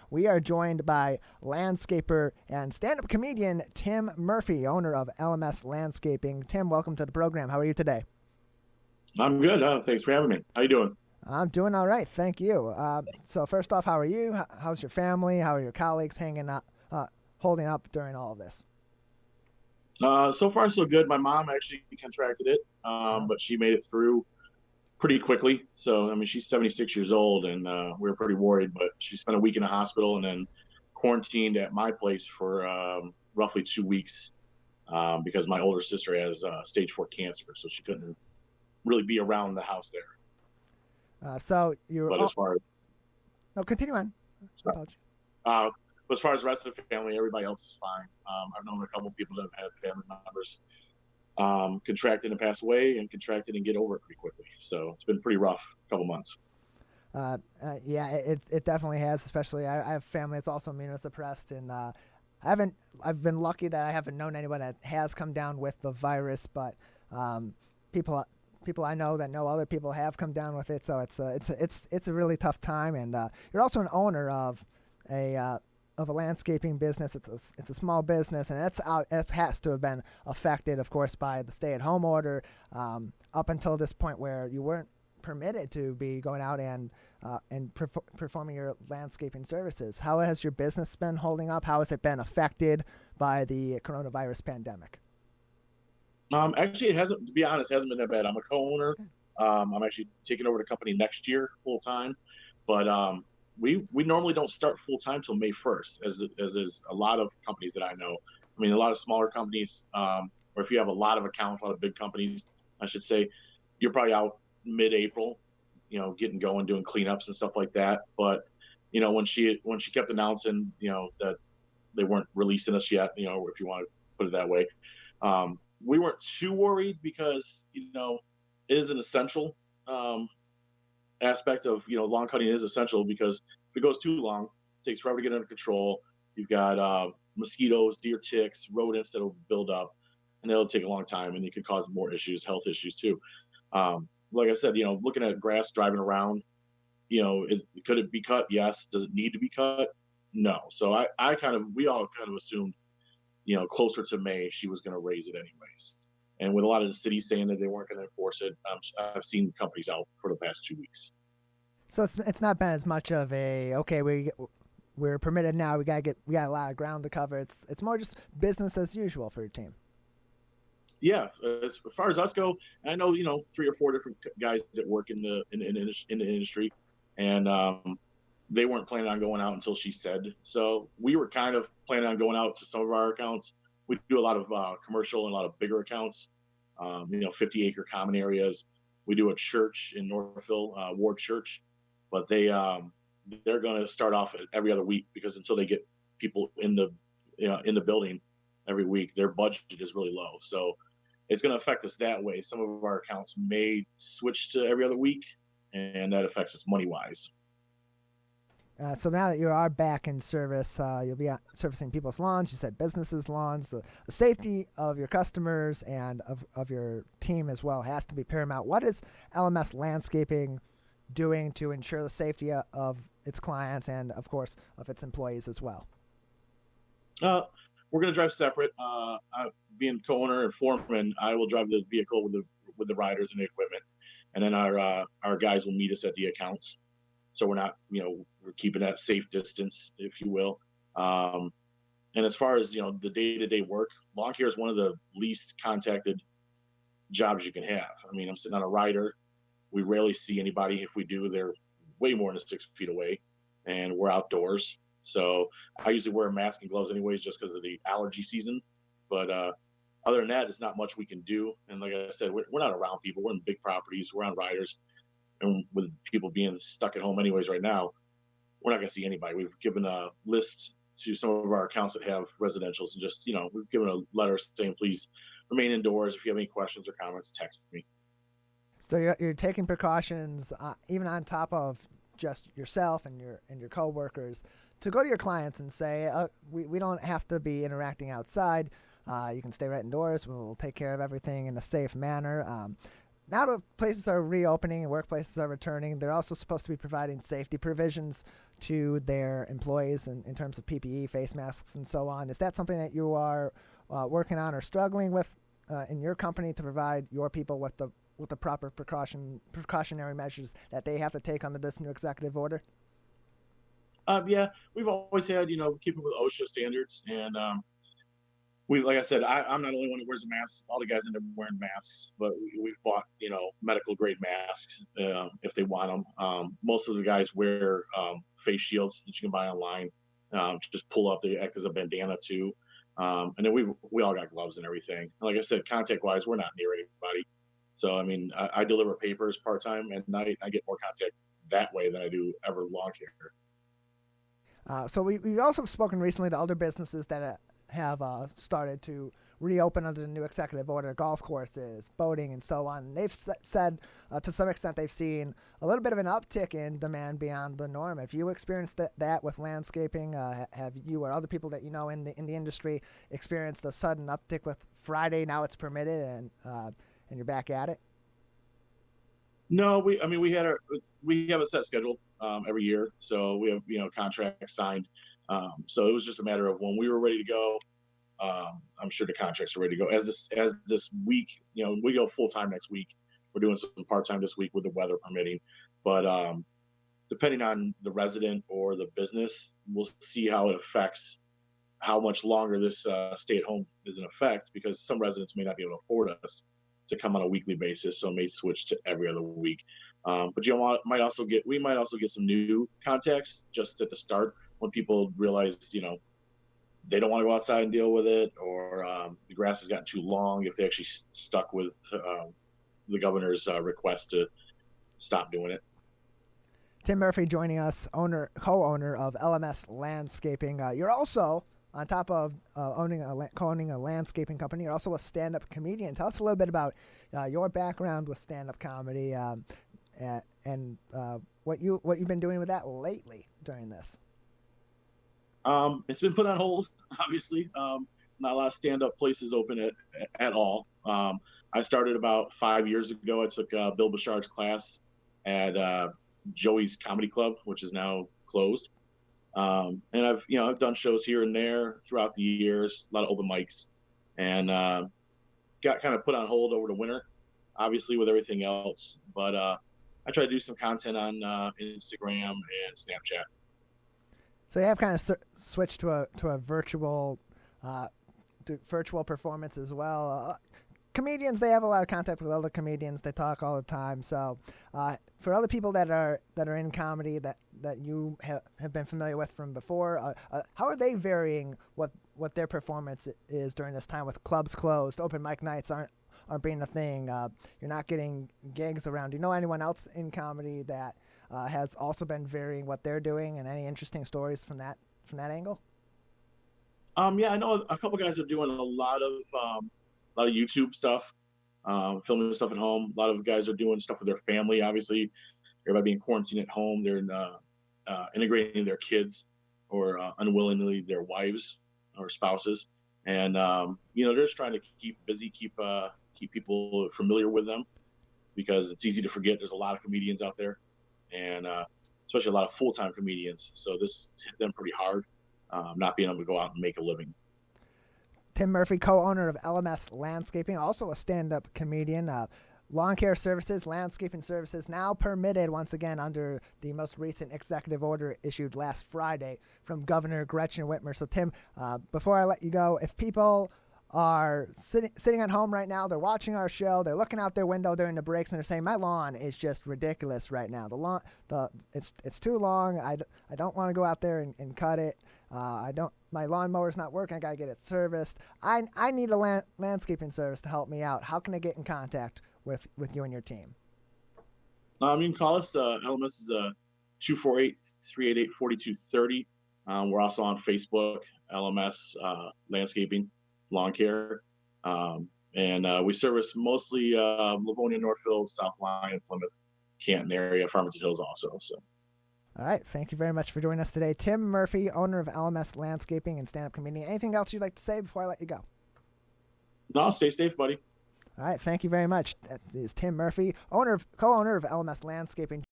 we are joined by landscaper and stand-up comedian Tim Murphy, owner of LMS Landscaping. Tim, welcome to the program. How are you today? I'm good. Thanks for having me. How you doing? I'm doing all right, thank you. So first off, how are you? How's your family? How are your colleagues holding up during all of this? So far, so good. My mom actually contracted it, but she made it through pretty quickly. So, I mean, she's 76 years old, and we were pretty worried. But she spent a week in the hospital and then quarantined at my place for roughly 2 weeks because my older sister has stage 4 cancer, so she couldn't really be around the house there. So you're. But as far as No, continue on. Apologies. uh, as far as the rest of the family, everybody else is fine. I've known a couple of people that have had family members contracted and pass away, and contracted and get over it pretty quickly. So it's been pretty rough couple months. Yeah, it definitely has. Especially, I have family that's also immunosuppressed, and I've been lucky that I haven't known anyone that has come down with the virus, but people I know that know other people have come down with it. So it's a really tough time. And you're also an owner of a landscaping business. It's a small business, and it has to have been affected, of course, by the stay-at-home order up until this point where you weren't permitted to be going out and performing your landscaping services. How has your business been holding up? How has it been affected by the coronavirus pandemic? Actually, it hasn't. To be honest, it hasn't been that bad. I'm a co-owner. I'm actually taking over the company next year full time, but we normally don't start full time till May 1st, as is a lot of companies that I know. I mean, a lot of smaller companies, or if you have a lot of accounts, a lot of big companies, I should say, you're probably out mid-April, getting going, doing cleanups and stuff like that. But when she kept announcing, that they weren't releasing us yet, if you want to put it that way, we weren't too worried because it is an essential aspect of lawn cutting is essential, because if it goes too long, it takes forever to get under control. You've got mosquitoes, deer ticks, rodents that'll build up, and that'll take a long time, and it could cause more issues, health issues too. Like I said, looking at grass driving around, could it be cut? Yes. Does it need to be cut? No. So we all kind of assumed, closer to May, she was going to raise it anyways. And with a lot of the cities saying that they weren't going to enforce it, I've seen companies out for the past 2 weeks. So it's not been as much of a we're permitted now. We got a lot of ground to cover. It's more just business as usual for your team. Yeah, as far as us go, I know 3 or 4 different guys that work in the industry, and they weren't planning on going out until she said. So we were kind of planning on going out to some of our accounts. We do a lot of commercial and a lot of bigger accounts, 50-acre common areas. We do a church in Northville, Ward Church, but they're going to start off every other week, because until they get people in the building every week, their budget is really low. So it's going to affect us that way. Some of our accounts may switch to every other week, and that affects us money-wise. So now that you are back in service, you'll be servicing people's lawns. You said businesses' lawns. The safety of your customers and of your team as well has to be paramount. What is LMS Landscaping doing to ensure the safety of its clients and, of course, of its employees as well? We're going to drive separate. Being co-owner and foreman, I will drive the vehicle with the riders and the equipment, and then our guys will meet us at the accounts. So we're not, we're keeping that safe distance, if you will. And as far as the day-to-day work, lawn care is one of the least contacted jobs you can have. I mean, I'm sitting on a rider. We rarely see anybody. If we do, they're way more than 6 feet away, and we're outdoors. So I usually wear a mask and gloves anyways, just because of the allergy season. But other than that, it's not much we can do. And like I said, we're not around people. We're in big properties. We're on riders. And with people being stuck at home anyways right now, we're not going to see anybody. We've given a list to some of our accounts that have residentials, and just, we've given a letter saying, please remain indoors. If you have any questions or comments, text me. So you're taking precautions, even on top of just yourself and your coworkers, to go to your clients and say, we don't have to be interacting outside. You can stay right indoors. We'll take care of everything in a safe manner. now that places are reopening and workplaces are returning, they're also supposed to be providing safety provisions to their employees in terms of PPE, face masks, and so on. Is that something that you are working on or struggling with in your company to provide your people with the proper precautionary measures that they have to take under this new executive order? Yeah, we've always had, keeping with OSHA standards, and like I said, I'm not the only one who wears a mask. All the guys end up wearing masks, but we've bought, medical grade masks if they want them. Most of the guys wear face shields that you can buy online. Just pull up, they act as a bandana too. And then we all got gloves and everything. And like I said, contact wise, we're not near anybody. So I mean, I deliver papers part time at night. I get more contact that way than I do ever lawn care. So we've also spoken recently to other businesses that have started to reopen under the new executive order, golf courses, boating, and so on. And they've said to some extent they've seen a little bit of an uptick in demand beyond the norm. Have you experienced that with landscaping? Have you or other people that you know in the industry experienced a sudden uptick with Friday? Now it's permitted, and you're back at it. No, we have a set schedule every year, so we have contracts signed. So it was just a matter of when we were ready to go. I'm sure the contracts are ready to go. As this week, we go full time next week. We're doing some part time this week with the weather permitting, but depending on the resident or the business, we'll see how it affects how much longer this stay at home is in effect, because some residents may not be able to afford us to come on a weekly basis, so may switch to every other week. But might also get some new contacts just at the start when people realize they don't want to go outside and deal with it, or the grass has gotten too long. If they actually stuck with the governor's request to stop doing it. Tim Murphy joining us, co-owner of LMS Landscaping. You're also, on top of owning a landscaping company, you're also a stand-up comedian. Tell us a little bit about your background with stand-up comedy and what you've been doing with that lately during this. It's been put on hold, obviously. Not a lot of stand-up places open at all. I started about 5 years ago. I took Bill Bashard's class at Joey's Comedy Club, which is now closed. And I've done shows here and there throughout the years, a lot of open mics, and got kind of put on hold over the winter, obviously with everything else. But I try to do some content on Instagram and Snapchat. So you have kind of switched to a virtual performance as well. Comedians, they have a lot of contact with other comedians. They talk all the time. So for other people that are in comedy that you have been familiar with from before, how are they varying what their performance is during this time with clubs closed, open mic nights aren't being a thing, you're not getting gigs around? Do you know anyone else in comedy that has also been varying what they're doing, and any interesting stories from that angle? Yeah, I know a couple guys are doing a lot of YouTube stuff, filming stuff at home. A lot of guys are doing stuff with their family. Obviously, everybody being quarantined at home, they're integrating their kids or unwillingly their wives or spouses, and they're just trying to keep busy, keep people familiar with them, because it's easy to forget there's a lot of comedians out there, and especially a lot of full-time comedians. So this hit them pretty hard, not being able to go out and make a living. Tim Murphy, co-owner of LMS Landscaping, also a stand-up comedian. Lawn care services, landscaping services now permitted once again under the most recent executive order issued last Friday from Governor Gretchen Whitmer. So Tim, before I let you go, if people are sitting at home right now, they're watching our show, they're looking out their window during the breaks, and they're saying, my lawn is just ridiculous right now. It's too long. I don't want to go out there and cut it. My lawnmower's not working. I got to get it serviced. I need a landscaping service to help me out. How can I get in contact with you and your team? You can call us. LMS is 248-388-4230. We're also on Facebook, LMS Landscaping Lawn Care. And we service mostly Livonia, Northfield, South Lyon, Plymouth, Canton area, Farmington Hills also. So. All right. Thank you very much for joining us today. Tim Murphy, owner of LMS Landscaping and stand-up comedian. Anything else you'd like to say before I let you go? No, stay safe, buddy. All right, thank you very much. That is Tim Murphy, co-owner of LMS Landscaping.